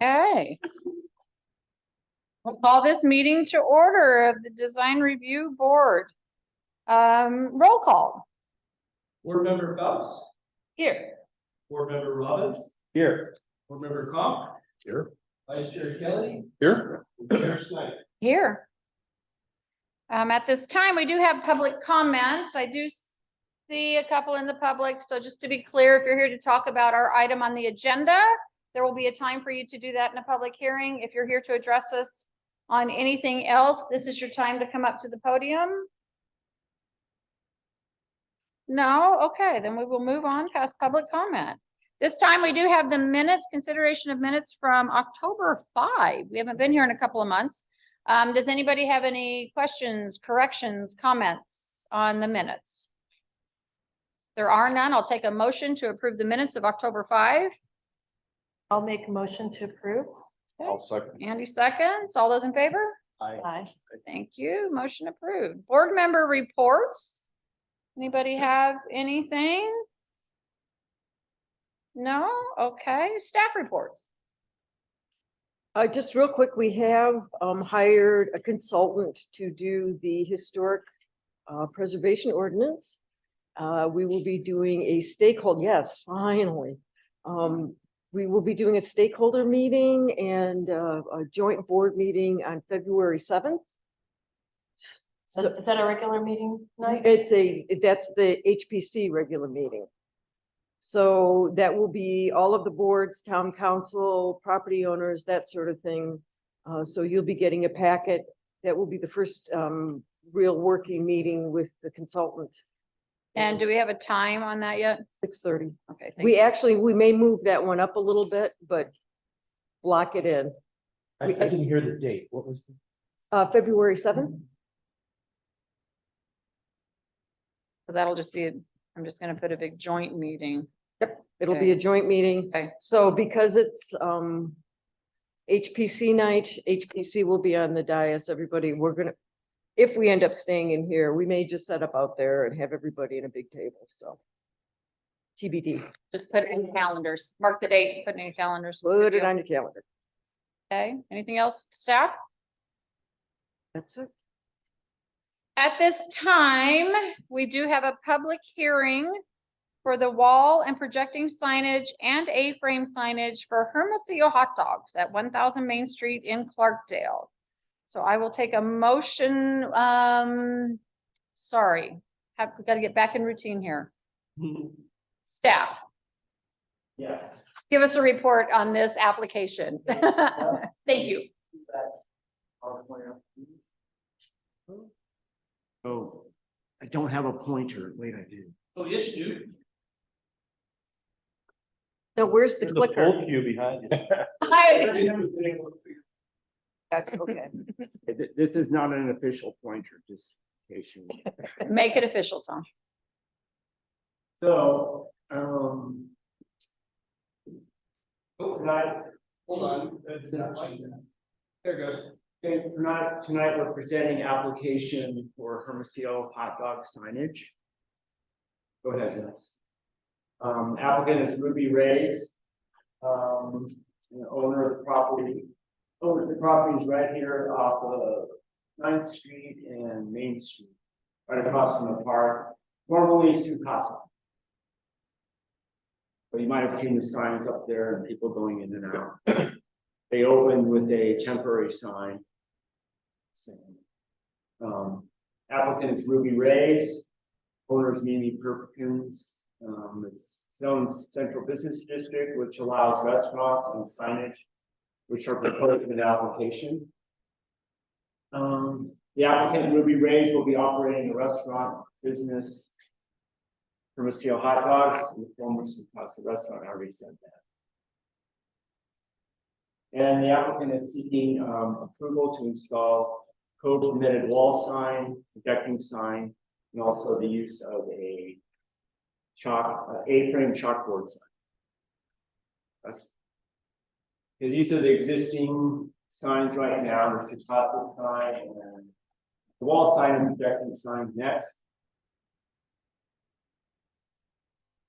Okay. We'll call this meeting to order of the Design Review Board. Roll call. Board Member Phelps, Here. Board Member Robbins, Here. Board Member Conk, Here. Vice Chair Kelly, Here. Chair Snyder. Here. At this time, we do have public comments. I do see a couple in the public. So just to be clear, if you're here to talk about our item on the agenda, there will be a time for you to do that in a public hearing. If you're here to address us on anything else, this is your time to come up to the podium. No? Okay, then we will move on past public comment. This time we do have the minutes, consideration of minutes from October 5. We haven't been here in a couple of months. Does anybody have any questions, corrections, comments on the minutes? There are none. I'll take a motion to approve the minutes of October 5. I'll make a motion to approve. I'll second. Andy seconds. All those in favor? Aye. Thank you. Motion approved. Board member reports. Anybody have anything? No? Okay. Staff reports. Just real quick, we have hired a consultant to do the historic preservation ordinance. We will be doing a stakeholder, yes, finally. We will be doing a stakeholder meeting and a joint board meeting on February 7th. So Is that a regular meeting night? that's the HPC regular meeting. So that will be all of the boards, town council, property owners, that sort of thing. So you'll be getting a packet. That will be the first real working meeting with the consultant. And do we have a time on that yet? 6:30. Okay. We may move that one up a little bit, but block it in. I didn't hear the date. What was it? February 7th. So that'll just be, I'm just gonna put a big joint meeting. Yep, it'll be a joint meeting. Okay. So because it's HPC night, HPC will be on the dais, everybody, if we end up staying in here, we may just set up out there and have everybody in a big table, so. TBD, Just put it in your calendars. Mark the date, put it in your calendars. put it on your calendar. Okay. Anything else, staff? That's it. At this time, we do have a public hearing for the wall and projecting signage and A-frame signage for Hermosillo Hot Dogs at 1000 Main Street in Clarkdale. So I will take a motion, sorry, we got to get back in routine here. Staff, Yes. give us a report on this application. Thank you. Oh, I don't have a pointer. Wait, I do. Oh, yes, you do. Now, where's the There's a clicker? full queue behind you. That's okay. This is not an official pointer, just in case you. Make it official, Tom. So, Oh, tonight, hold on. There it goes. okay, tonight we're presenting application for Hermosillo hot dog signage. Go ahead, Dennis. Applicant is Ruby Reyes. Owner of the property. Owner of the property is right here off of 9th Street and Main Street, right across from the park, formerly Sukasa. But you might have seen the signs up there and people going in and out. They opened with a temporary sign. Applicant is Ruby Reyes. Owner is Mimi Perkins. It's zoned central business district, which allows restaurants and signage, which are proposed in the application. The applicant Ruby Reyes will be operating a restaurant business. Hermosillo Hot Dogs, in the former Sukasa restaurant, I already said that. And the applicant is seeking approval to install code permitted wall sign, projecting sign, and also the use of a A-frame chalkboard sign. These are the existing signs right now, the Sukasa sign and the wall sign and projecting sign next.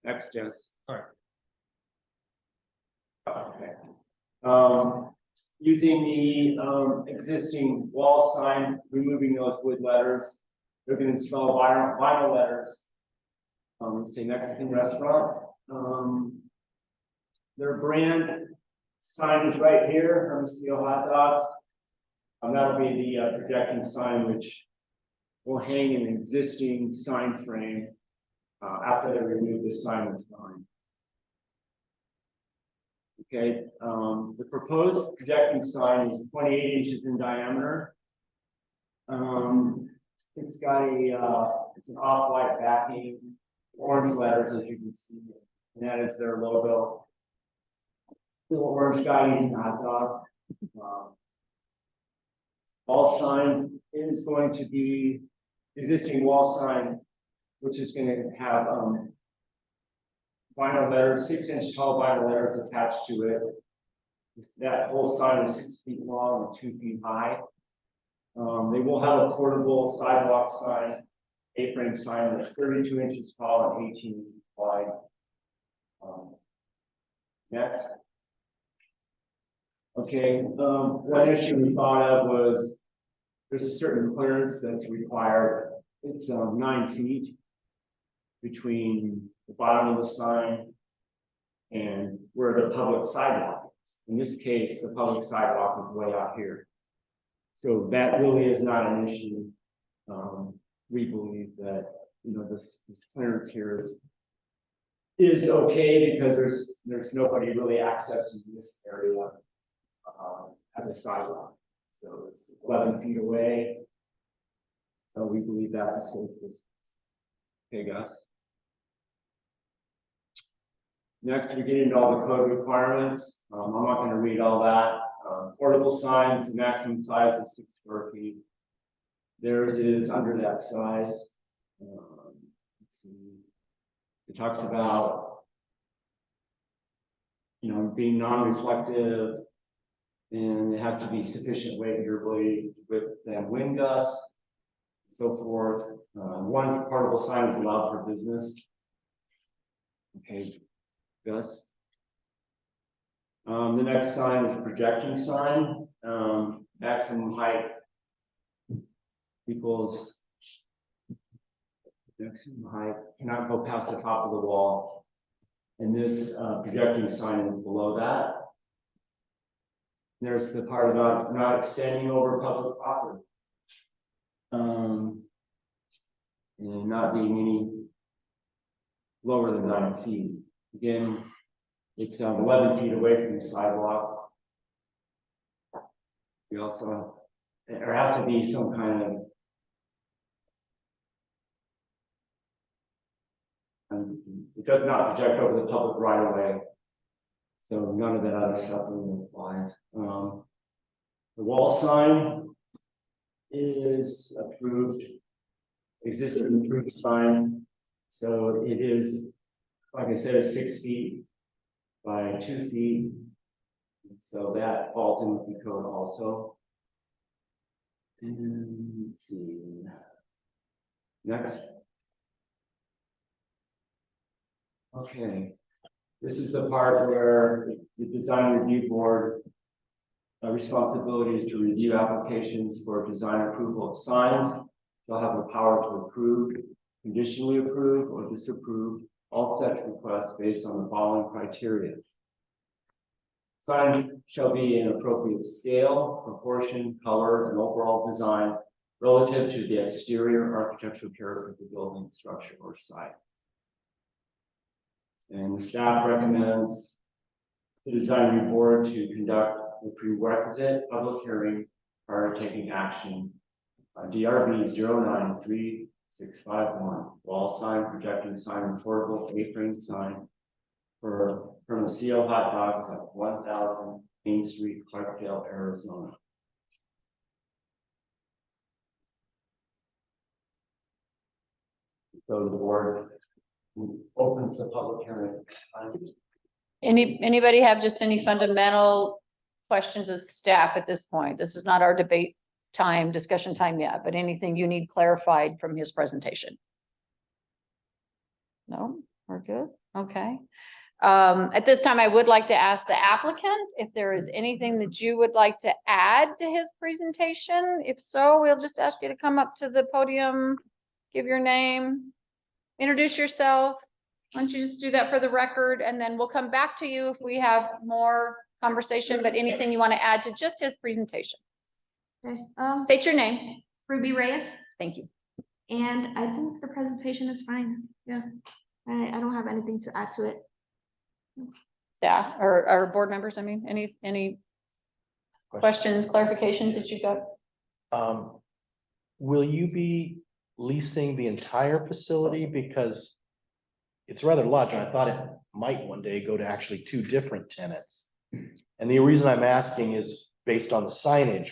Next, Jess. Sorry. Okay. Using the, existing wall sign, removing those wood letters. They're gonna install vinyl letters. Let's say Mexican restaurant. Their brand sign is right here, Hermosillo Hot Dogs. That'll be the projecting sign, which will hang in an existing sign frame after they remove the sign that's behind. Okay, the proposed projecting sign is 28 inches in diameter. It's got it's an off-white backing, orange letters, as you can see, and that is their logo. Little orange guy eating a hot dog. Wall sign is going to be existing wall sign, which is going to have vinyl letters, 6-inch tall vinyl letters attached to it. That whole sign is 6 feet long and 2 feet high. They will have a portable sidewalk sign, A-frame sign that's 32 inches tall and 18 inches wide. Next. Okay, one issue we thought of was there's a certain clearance that's required. It's 9 feet between the bottom of the sign and where the public sidewalk is. In this case, the public sidewalk is way out here. So that really is not an issue. We believe that, you know, this clearance here is okay because there's nobody really accessing this area as a sidewalk. So it's 11 feet away. So we believe that's a safe distance. Okay, Gus. Next, we get into all the code requirements. I'm not going to read all that. Portable signs, the maximum size is 6 square feet. Theirs is under that size. Let's see. It talks about, you know, being non-reflective, and it has to be sufficient weight of your blade with wind gusts, so forth. One portable sign is allowed for business. Okay, Gus. The next sign is a projecting sign. Maximum height equals maximum height cannot go past the top of the wall. And this projecting sign is below that. There's the part about not extending over public property. And not being any lower than 9 feet. Again, it's 11 feet away from the sidewalk. We also, there has to be some kind of it does not project over the public right of way. So none of that other stuff really applies. The wall sign is approved, existing approved sign. So it is, like I said, 6 feet by 2 feet. So that falls into the code also. And let's see. Next. Okay. This is the part where the design review board responsibility is to review applications for design approval of signs. They'll have the power to approve, conditionally approve, or disapprove all such requests based on the following criteria. Sign shall be in appropriate scale, proportion, color, and overall design relative to the exterior architectural character of the building, structure, or site. And the staff recommends the design review board to conduct the prerequisite public hearing prior to taking action. DRB 093651, wall sign, projecting sign, portable A-frame sign for Hermosillo Hot Dogs at 1000 Main Street, Clarkdale, Arizona. So the board opens the public hearing. Anybody have just any fundamental questions of staff at this point? This is not our debate time, discussion time yet, but anything you need clarified from his presentation? No, we're good. Okay. At this time, I would like to ask the applicant if there is anything that you would like to add to his presentation. If so, we'll just ask you to come up to the podium, give your name, introduce yourself. Why don't you just do that for the record, and then we'll come back to you if we have more conversation, but anything you want to add to just his presentation. Okay, State your name. Ruby Reyes, Thank you. and I think the presentation is fine. Yeah. I don't have anything to add to it. Yeah, or board members, I mean, any questions, clarifications that you got? Will you be leasing the entire facility? Because it's rather large, and I thought it might one day go to actually two different tenants. And the reason I'm asking is based on the signage.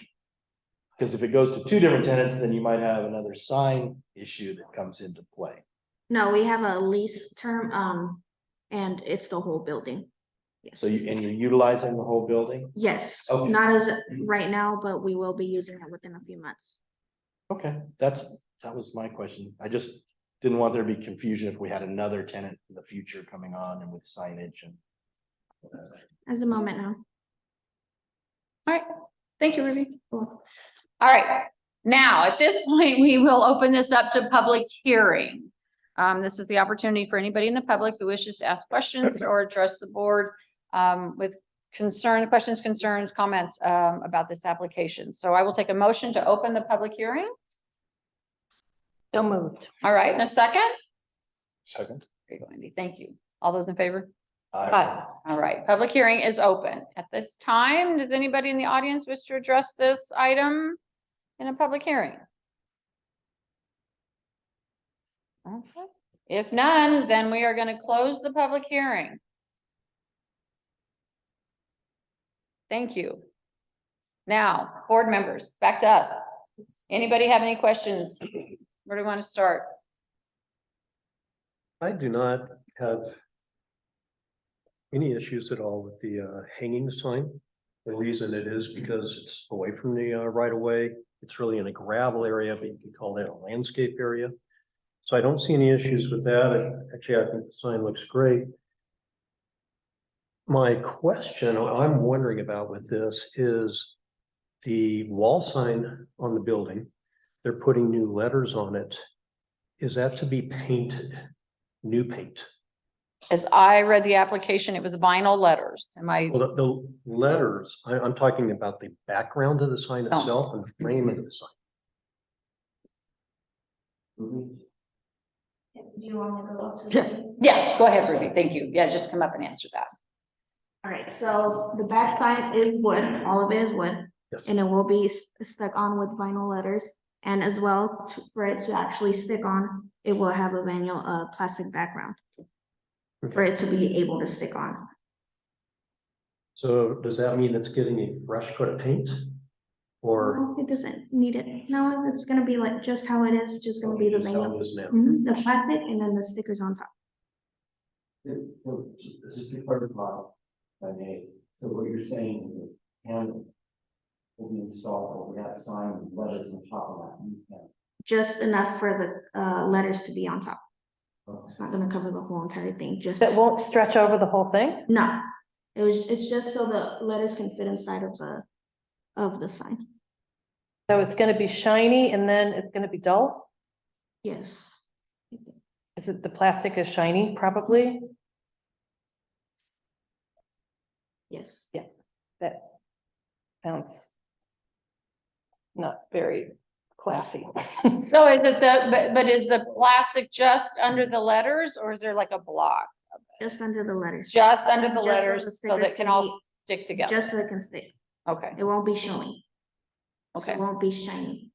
Because if it goes to two different tenants, then you might have another sign issue that comes into play. No, we have a lease term, and it's the whole building. Yes. So and you're utilizing the whole building? Yes, Okay. not as right now, but we will be using it within a few months. Okay, that was my question. I just didn't want there to be confusion if we had another tenant in the future coming on and with signage and. As a moment now. All right, thank you, Ruby. Cool. All right, now, at this point, we will open this up to public hearing. This is the opportunity for anybody in the public who wishes to ask questions or address the board with questions, concerns, comments about this application. So I will take a motion to open the public hearing. So moved. All right, in a second. Second. There you go, Andy. Thank you. All those in favor? Aye. All right, public hearing is open. At this time, does anybody in the audience wish to address this item in a public hearing? Okay, if none, then we are going to close the public hearing. Thank you. Now, board members, back to us. Anybody have any questions? Where do we want to start? I do not have any issues at all with the hanging sign. The reason it is because it's away from the right of way. It's really in a gravel area, but you can call that a landscape area. So I don't see any issues with that. Actually, I think the sign looks great. My question I'm wondering about with this is the wall sign on the building. They're putting new letters on it. Is that to be painted? New paint? As I read the application, it was vinyl letters. Am I? Well, the letters, I'm talking about the background of the sign Oh. itself and the frame of the sign. Do you want me to go up to? Yeah, go ahead, Ruby. Thank you. Yeah, just come up and answer that. All right, so the back sign is wood, all of it is wood. Yes. And it will be stuck on with vinyl letters. And as well, for it to actually stick on, it will have a vinyl, plastic background. For it to be able to stick on. So does that mean it's getting a fresh coat of paint? Or No, it doesn't need it. No, it's gonna be like just how it is, just gonna be the just how vinyl. it is now? The plastic and then the stickers on top. So just to clarify, if I may, so what you're saying is that panel will be installed over that sign with letters on top of that. new panel. Just enough for the letters to be on top. It's not gonna cover the whole entire thing, just. That won't stretch over the whole thing? No, it's just so the letters can fit inside of the sign. So it's gonna be shiny and then it's gonna be dull? Yes. Is it the plastic is shiny, probably? Yes. That sounds not very classy. So is it but is the plastic just under the letters or is there like a block? Just under the letters. Just under the Just so the letters so stickers that can can all be- stick together? Just so it can stick. Okay, It won't be showing. So okay, It won't be shiny.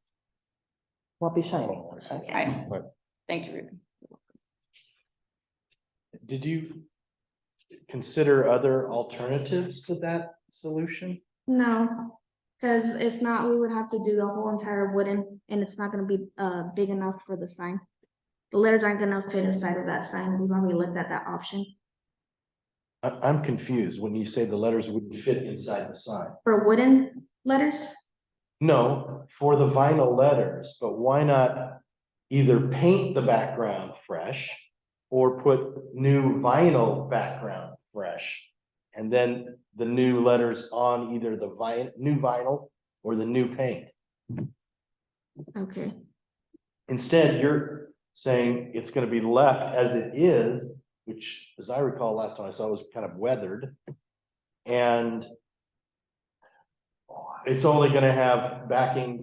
Won't be shiny. all right. Thank you, Ruby. Did you consider other alternatives to that solution? No, because if not, we would have to do the whole entire wooden and it's not gonna be big enough for the sign. The letters aren't gonna fit inside of that sign. We've already looked at that option. I'm confused when you say the letters wouldn't fit inside the sign. For wooden letters, No, for the vinyl letters, but why not either paint the background fresh or put new vinyl background fresh. And then the new letters on either the new vinyl or the new paint. Okay, Instead, you're saying it's gonna be left as it is, which, as I recall, last time I saw was kind of weathered. And it's only gonna have backing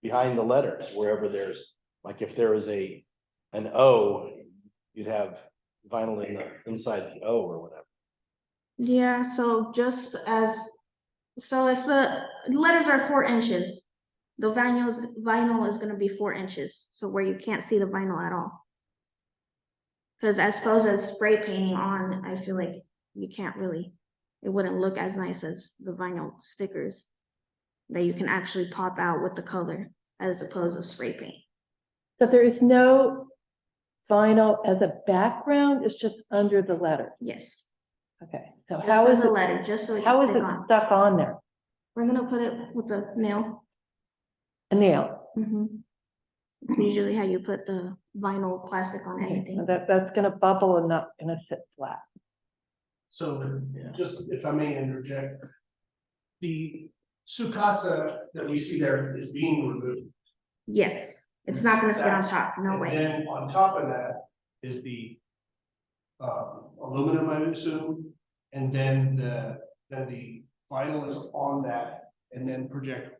behind the letters, wherever there's, like if there is an O, you'd have vinyl inside the O or whatever. yeah, so so if the letters are 4 inches, the vinyl is gonna be 4 inches, so where you can't see the vinyl at all. Cause as opposed as spray painting on, I feel like you can't really, it wouldn't look as nice as the vinyl stickers that you can actually pop out with the color as opposed to spray paint. So there is no vinyl as a background, it's just under the letter. Yes. Okay, so Just how for is the it, letter, just so it how can is stick it on. stuck on there? We're gonna put it with the nail. A nail? It's usually how you put the vinyl plastic on anything. That's gonna bubble and not gonna sit flat. So just if I may interject. The Sukasa that we see there is being removed. Yes, it's not gonna sit on That's- top, no And way. then on top of that is the aluminum, I would assume, and then the vinyl is on that and then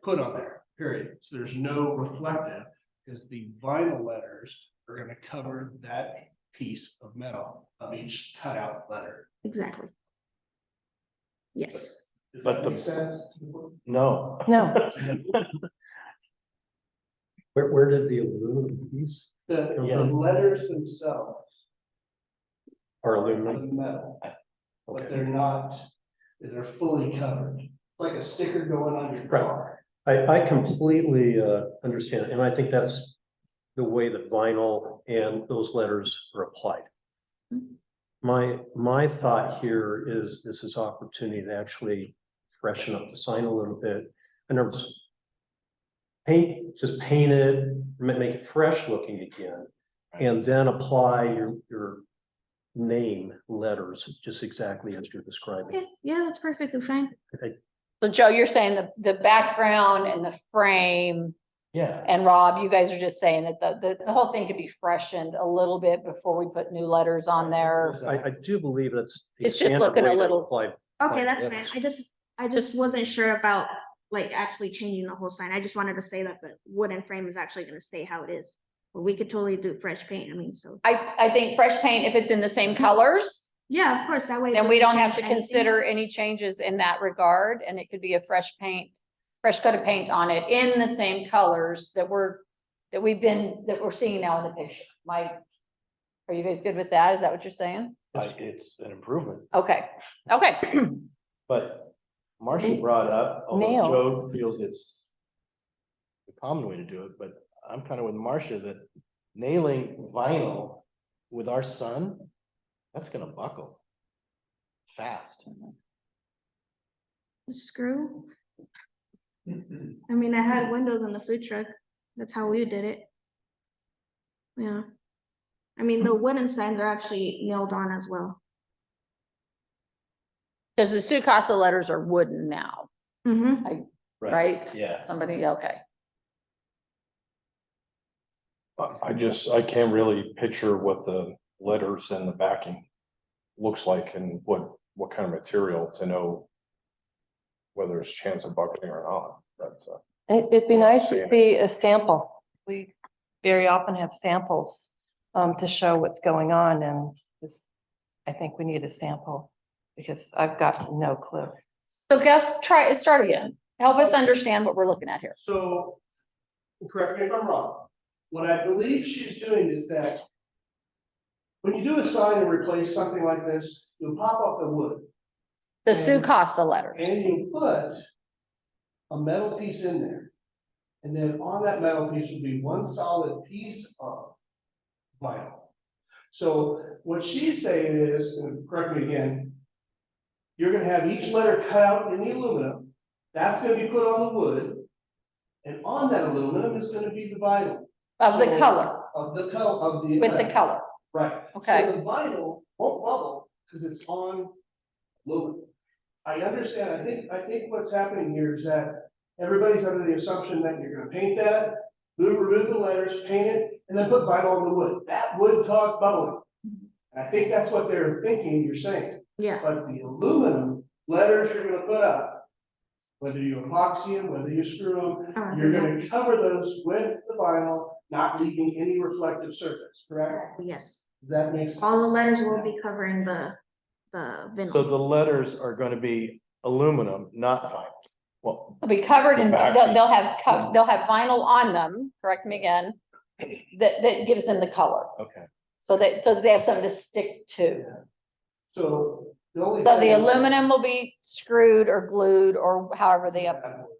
put on there, period. So there's no reflective, because the vinyl letters are gonna cover that piece of metal of each cutout letter. Exactly. Yes, Does But that the- make sense? No. No, Where did the aluminum piece The Yeah. letters themselves or are aluminum? metal, but Okay. they're fully covered. It's like a sticker going on your car. I completely understand, and I think that's the way that vinyl and those letters are applied. My thought here is this is opportunity to actually freshen up the sign a little bit. In other words, just paint it, make it fresh looking again, and then apply your name letters just exactly as you're describing. okay, yeah, that's perfectly fine. So Joe, you're saying the background and the frame, Yeah, and Rob, you guys are just saying that the whole thing could be freshened a little bit before we put new letters on there. I do believe that's. the It's just standard looking a way to little- apply. Okay, Fine, that's yeah. fine. I just wasn't sure about like actually changing the whole sign. I just wanted to say that the wooden frame is actually gonna stay how it is. But we could totally do fresh paint, I mean, so, I think fresh paint, if it's in the same colors, yeah, of course, that way. it then we doesn't don't have to change anything. consider any changes in that regard, and it could be a fresh coat of paint on it in the same colors that we're seeing now in the picture. Are you guys good with that? Is that what you're saying? it's an improvement, Okay, but Marcia brought up, although Nail. Joe feels it's the common way to do it, but I'm kind of with Marcia that nailing vinyl with our son, that's gonna buckle fast. Screw. I mean, I had windows in the food truck. That's how we did it. Yeah. I mean, the wooden signs are actually nailed on as well. because the Sukasa letters are wooden now, right? Yeah. Somebody, okay. I can't really picture what the letters and the backing looks like and what kind of material to know whether there's chance of buckling or not, but, it'd be nice to Seeing it. see a sample. We very often have samples to show what's going on, and I think we need a sample because I've got no clue. So start again. Help us understand what we're looking at here. So, correct me if I'm wrong, what I believe she's doing is that when you do a sign and replace something like this, you'll pop up the wood The And- Sukasa letters. and you put a metal piece in there. And then on that metal piece will be one solid piece of vinyl. So what she's saying is, and correct me again, you're gonna have each letter cut out in the aluminum, that's gonna be put on the wood. And on that aluminum is gonna be the vinyl. Of the So- color, Of the color, of the. with the color. Right. Okay. So the vinyl won't bubble, because it's on aluminum. I understand, I think what's happening here is that everybody's under the assumption that you're gonna paint that, remove the letters, paint it, and then put vinyl on the wood. That would cause bubbling. And I think that's what they're thinking, you're saying. Yeah, But the aluminum letters you're gonna put up, whether you epoxy them, whether you screw them, you're gonna cover those with the vinyl, not leaving any reflective surface, correct? yes, Does that make sense? all the letters will be covering the vinyl. So the letters are gonna be aluminum, not vinyl. Well, They'll be covered in, The backing. they'll have vinyl on them, correct me again, that gives them the color. okay. So they have something to stick to. So the only. So the thing- aluminum will be screwed or glued or however they,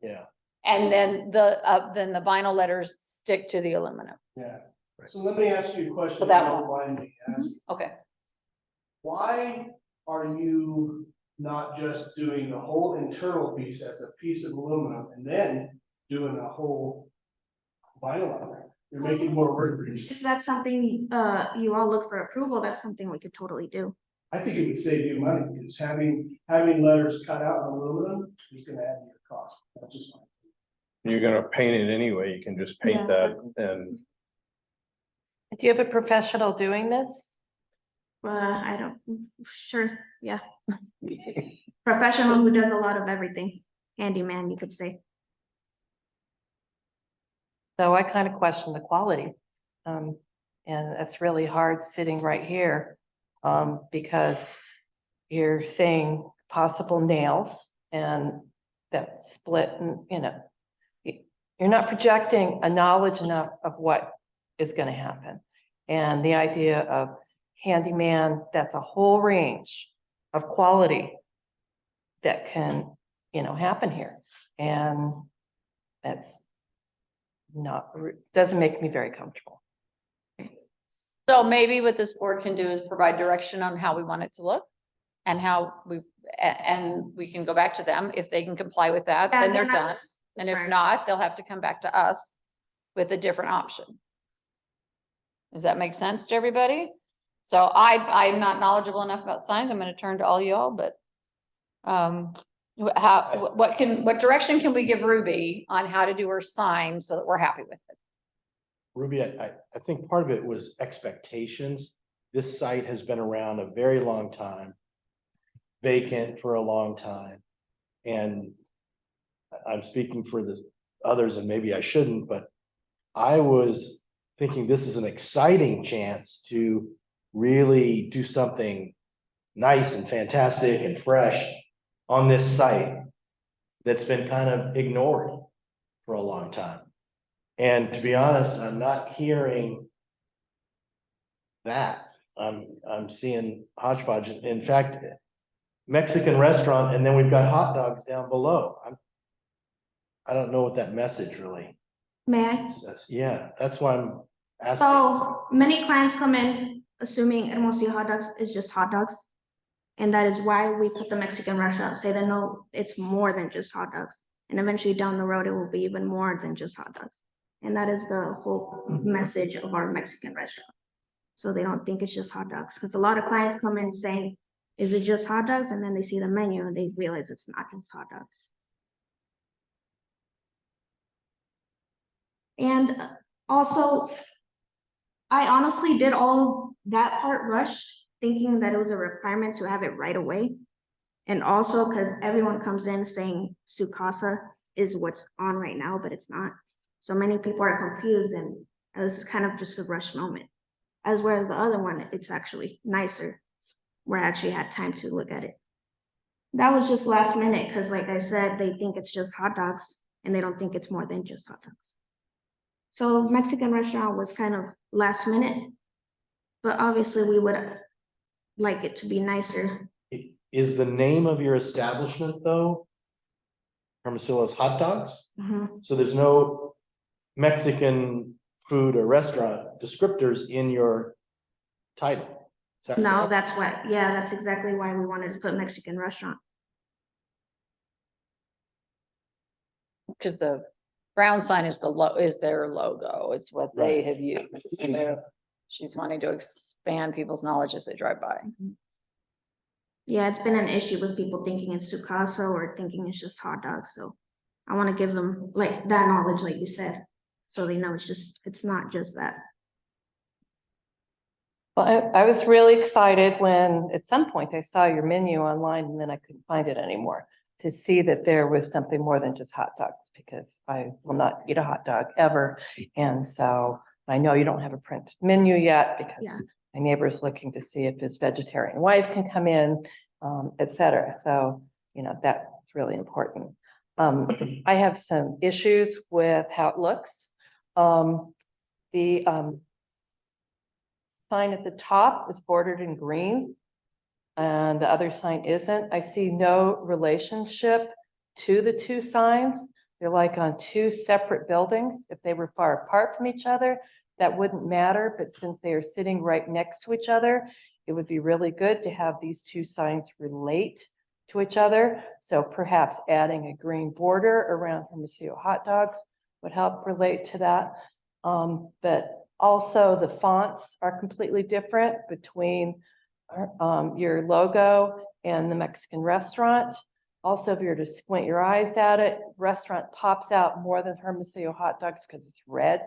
Yeah. and then the vinyl letters stick to the aluminum. Yeah, so let me ask you a question. So that if you one. don't mind me asking. Okay. Why are you not just doing the whole internal piece as a piece of aluminum and then doing a whole vinyl on there? You're making more work for yourself. If that's something, you all look for approval, that's something we could totally do. I think it would save you money, because having letters cut out in aluminum is gonna add to your cost. That's just my. You're gonna paint it anyway, you can just paint Yeah. that and Do you have a professional doing this? I don't, sure, yeah. Professional who does a lot of everything, handyman, you could say. So I kind of question the quality. And it's really hard sitting right here, because you're saying possible nails and that split and, you're not projecting a knowledge enough of what is gonna happen. And the idea of handyman, that's a whole range of quality that can, happen here. And that's not, doesn't make me very comfortable. So maybe what this board can do is provide direction on how we want it to look. And and we can go back to them. If they can comply with that, then they're done. And if not, they'll have to come back to us with a different option. Does that make sense to everybody? So I'm not knowledgeable enough about signs. I'm gonna turn to all y'all, but what direction can we give Ruby on how to do her sign so that we're happy with it? Ruby, I think part of it was expectations. This site has been around a very long time, vacant for a long time. And I'm speaking for the others, and maybe I shouldn't, but I was thinking this is an exciting chance to really do something nice and fantastic and fresh on this site that's been kind of ignored for a long time. And to be honest, I'm not hearing that. I'm seeing hodgepodge. In fact, Mexican restaurant, and then we've got hot dogs down below. I don't know what that message really May I? says. Yeah, that's why I'm asking. So many clients come in assuming Hermosillo hot dogs is just hot dogs. And that is why we put the Mexican restaurant, say that no, it's more than just hot dogs. And eventually down the road, it will be even more than just hot dogs. And that is the whole message of our Mexican restaurant. So they don't think it's just hot dogs, because a lot of clients come in saying, is it just hot dogs? And then they see the menu and they realize it's not just hot dogs. And also, I honestly did all that part rushed, thinking that it was a requirement to have it right away. And also because everyone comes in saying Sukasa is what's on right now, but it's not. So many people are confused, and this is kind of just a rush moment. As well as the other one, it's actually nicer, where I actually had time to look at it. That was just last minute, because like I said, they think it's just hot dogs and they don't think it's more than just hot dogs. So Mexican restaurant was kind of last minute, but obviously we would like it to be nicer. Is the name of your establishment though Hermosillo's Hot Dogs? Mhm. So there's no Mexican food or restaurant descriptors in your title? Is that No, correct? that's what, yeah, that's exactly why we wanted to put Mexican restaurant. Because the brown sign is is their logo, it's what they have used. She's wanting to expand people's knowledge as they drive by. Yeah, it's been an issue with people thinking it's Sukasa or thinking it's just hot dogs, so I want to give them like that knowledge, like you said, so they know it's not just that. Well, I was really excited when at some point I saw your menu online and then I couldn't find it anymore. To see that there was something more than just hot dogs, because I will not eat a hot dog ever. And so I know you don't have a print menu yet because Yeah. my neighbor's looking to see if his vegetarian wife can come in, et cetera. So, that's really important. I have some issues with how it looks. The sign at the top is bordered in green and the other sign isn't. I see no relationship to the two signs. They're like on two separate buildings. If they were far apart from each other, that wouldn't matter. But since they are sitting right next to each other, it would be really good to have these two signs relate to each other. So perhaps adding a green border around Hermosillo hot dogs would help relate to that. But also the fonts are completely different between your logo and the Mexican restaurant. Also, if you were to squint your eyes at it, restaurant pops out more than Hermosillo hot dogs because it's red.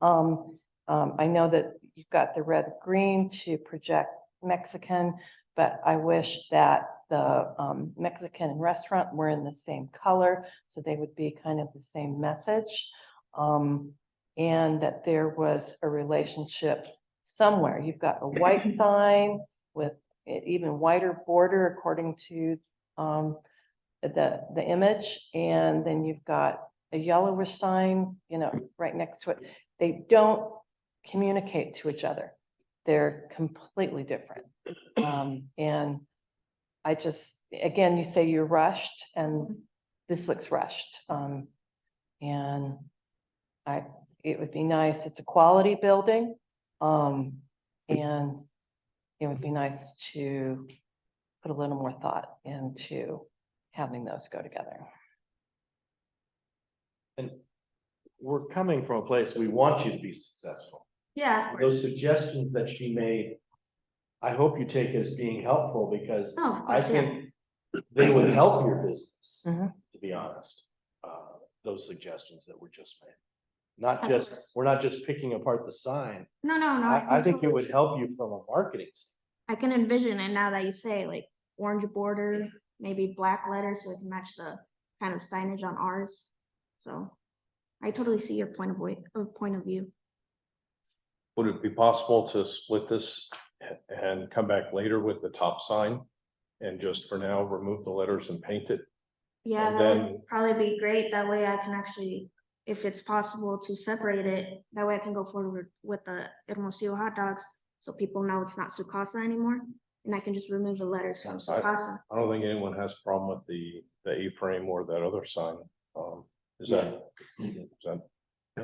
I know that you've got the red green to project Mexican, but I wish that the Mexican and restaurant were in the same color, so they would be kind of the same message. And that there was a relationship somewhere. You've got a white sign with an even wider border according to the image, and then you've got a yellowish sign, right next to it. They don't communicate to each other. They're completely different. And I just, again, you say you're rushed, and this looks rushed. And it would be nice. It's a quality building. And it would be nice to put a little more thought into having those go together. And we're coming from a place, we want you to be successful. Yeah. Those suggestions that she made, I hope you take as being helpful, because Oh, of I course, yeah. think they would help your business, Mhm. to be honest. Those suggestions that were just made. Not just, we're not just picking apart the sign. No. I think it totally would see- help you from a marketing. I can envision it now that you say like orange border, maybe black letters so it can match the kind of signage on ours. So I totally see your point of view. Would it be possible to split this and come back later with the top sign? And just for now, remove the letters and paint it? Yeah, And that would then- probably be great. That way I can actually, if it's possible to separate it, that way I can go forward with the Hermosillo hot dogs. So people know it's not Sukasa anymore, and I can just remove the letters from Sukasa. I don't think anyone has a problem with the A-frame or that other sign. Is that? Oh,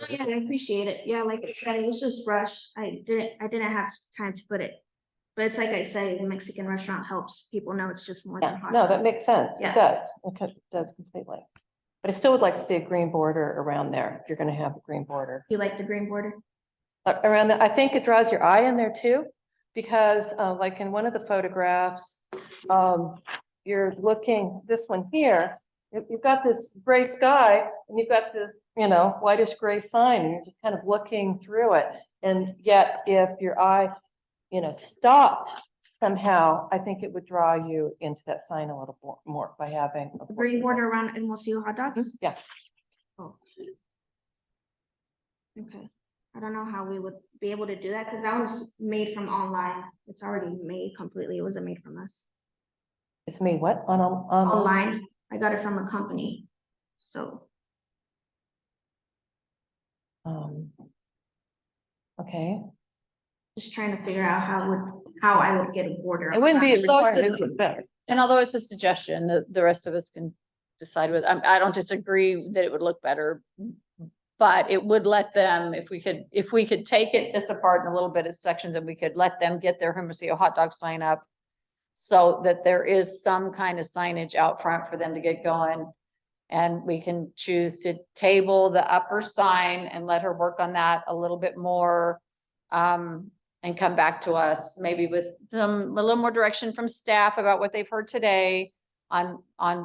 yeah, I appreciate it. Yeah, like I said, it was just rushed. I didn't have time to put it. But it's like I say, the Mexican restaurant helps people know it's just more than Yeah, hot no, dogs. that makes sense. Yeah. It does. It does completely. But I still would like to see a green border around there, if you're gonna have a green border. You like the green border? Around that, I think it draws your eye in there too, because like in one of the photographs, you're looking, this one here, you've got this gray sky and you've got this, whitish gray sign, and you're just kind of looking through it. And yet if your eye, stopped somehow, I think it would draw you into that sign a little more by having. The green border around Hermosillo hot dogs? Yeah. Oh. Okay, I don't know how we would be able to do that, because that was made from online. It's already made completely. It wasn't made from us. It's made what on Online, I got it from a company, so. Okay, Just trying to figure out how I would get a border. it wouldn't be around it. Although it's required, a- it would be better. And although it's a suggestion, the rest of us can decide with, I don't disagree that it would look better. But it would let them, if we could take this apart in a little bit of sections, and we could let them get their Hermosillo hot dog sign up. So that there is some kind of signage out front for them to get going. And we can choose to table the upper sign and let her work on that a little bit more. and come back to us, maybe with a little more direction from staff about what they've heard today on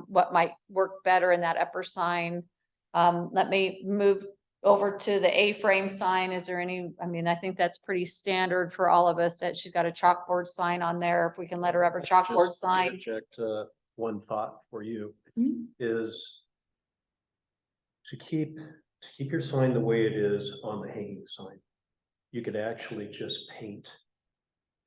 what might work better in that upper sign. Let me move over to the A-frame sign. Is there any, I mean, I think that's pretty standard for all of us that she's got a chalkboard sign on there. If we can let her have a chalkboard Just sign. interject, one thought for you Mhm. is to keep your sign the way it is on the hanging sign. You could actually just paint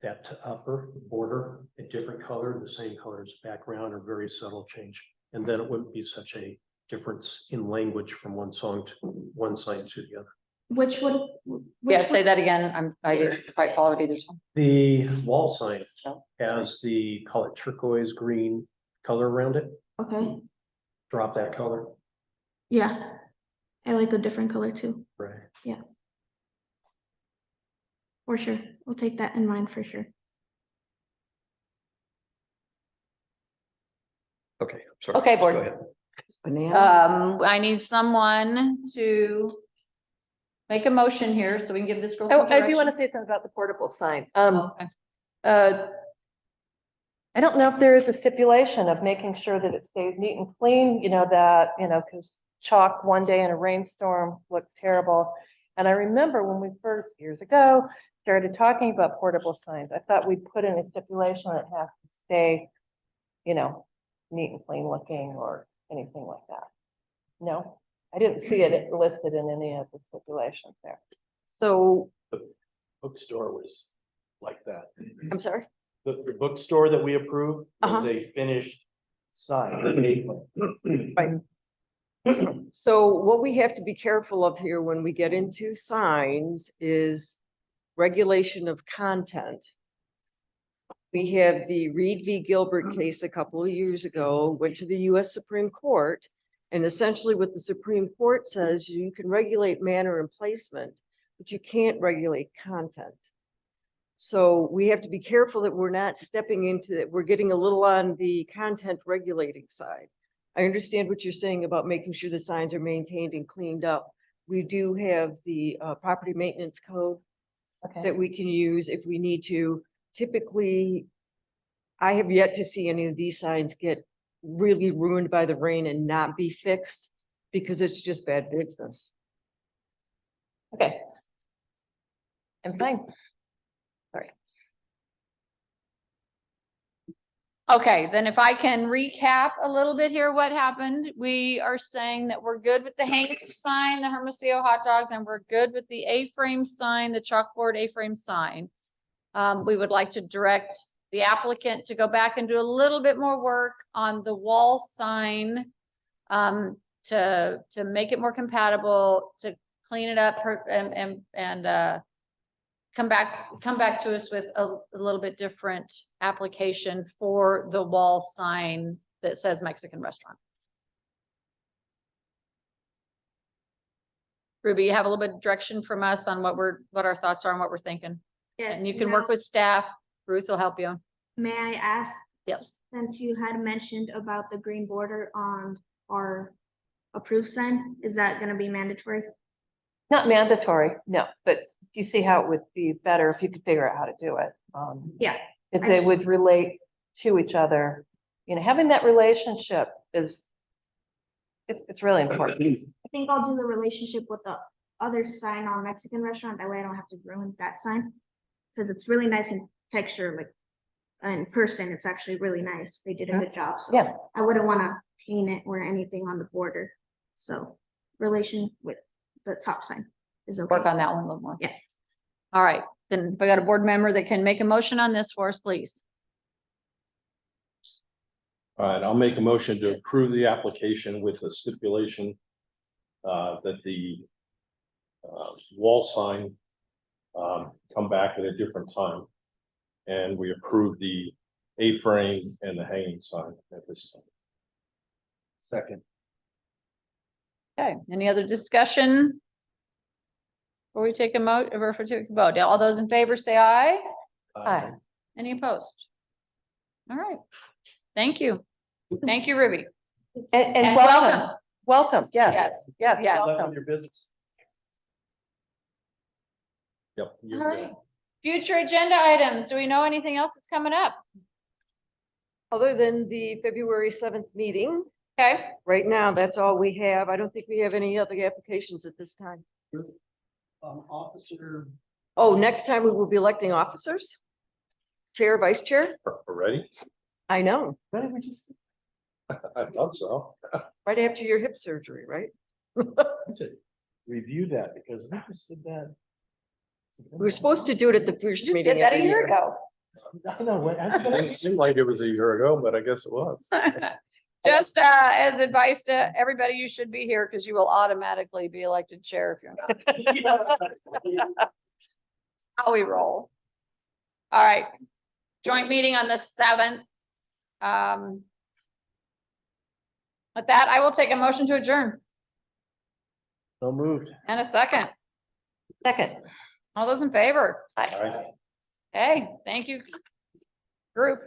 that upper border a different color, the same color as background, or very subtle change. And then it wouldn't be such a difference in language from one sign to the other. Which would? Yeah, say that again. I didn't quite follow it either time. The wall sign has the, call it turquoise green color around it. Okay, Drop that color. yeah. I like a different color too, Right. for sure. We'll take that in mind for sure. Okay, I'm sorry. Okay, board. Go ahead. Bananas. I need someone to make a motion here so we can give this girl Oh, some I do want to direction. say something about the portable sign. Okay. I don't know if there is a stipulation of making sure that it stays neat and clean, because chalk one day in a rainstorm looks terrible. And I remember when we first, years ago, started talking about portable signs, I thought we'd put in a stipulation that it has to stay, neat and clean looking or anything like that. No, I didn't see it listed in any of the stipulations there. So, Bookstore was like that. I'm sorry. The bookstore that we approved was Uh-huh. a finished sign. Right. So what we have to be careful of here when we get into signs is regulation of content. We have the Reed v. Gilbert case a couple of years ago, went to the US Supreme Court. And essentially what the Supreme Court says, you can regulate manner and placement, but you can't regulate content. So we have to be careful that we're not stepping into it. We're getting a little on the content regulating side. I understand what you're saying about making sure the signs are maintained and cleaned up. We do have the property maintenance code Okay. that we can use if we need to. Typically, I have yet to see any of these signs get really ruined by the rain and not be fixed because it's just bad business. Okay. I'm fine. Sorry. Okay, then if I can recap a little bit here, what happened, we are saying that we're good with the hanging sign, the Hermosillo hot dogs, and we're good with the A-frame sign, the chalkboard A-frame sign. We would like to direct the applicant to go back and do a little bit more work on the wall sign. To make it more compatible, to clean it up and come back to us with a little bit different application for the wall sign that says Mexican restaurant. Ruby, you have a little bit of direction from us on what our thoughts are and what we're thinking. Yes. And you can work with staff. Ruth will help you. May I ask, Yes. since you had mentioned about the green border on our approved sign, is that gonna be mandatory? Not mandatory, no, but do you see how it would be better if you could figure out how to do it? Yeah. If I they just- would relate to each other, having that relationship it's really important. I think I'll do the relationship with the other sign on Mexican restaurant, that way I don't have to ruin that sign. Cause it's really nice in texture, like, in person, it's actually really nice, they did a good job, so. Yeah. I wouldn't wanna paint it or anything on the border, so relation with the top sign is okay. Work on that one a little more. Yeah. All right, then we got a board member that can make a motion on this for us, please. All right, I'll make a motion to approve the application with a stipulation that the wall sign come back at a different time. And we approve the A-frame and the hanging sign at this time. Second. Okay, any other discussion? Before we take a vote, all those in favor say aye. Aye. Any opposed? All right, thank you. Thank you, Ruby. And welcome, yes, Yes, yes, yes. Good luck welcome. with your business. Yep. all right. Future agenda items. Do we know anything else that's coming up? Other than the February 7th meeting, Okay, right now, that's all we have. I don't think we have any other applications at this time. Officer. Oh, next time we will be electing officers? Chair, vice chair? Already? I know, I thought so. right after your hip surgery, right? To review that because we just did that. We were supposed to do it at the first just meeting did that a every year year. ago. I know, what- It didn't seem like it was a year ago, but I guess it was. Just as advice to everybody, you should be here because you will automatically be elected chair if you're not. How we roll. All right. Joint meeting on the 7th. With that, I will take a motion to adjourn So moved. and a second. Second. All those in favor? All right. Hey, thank you. Group.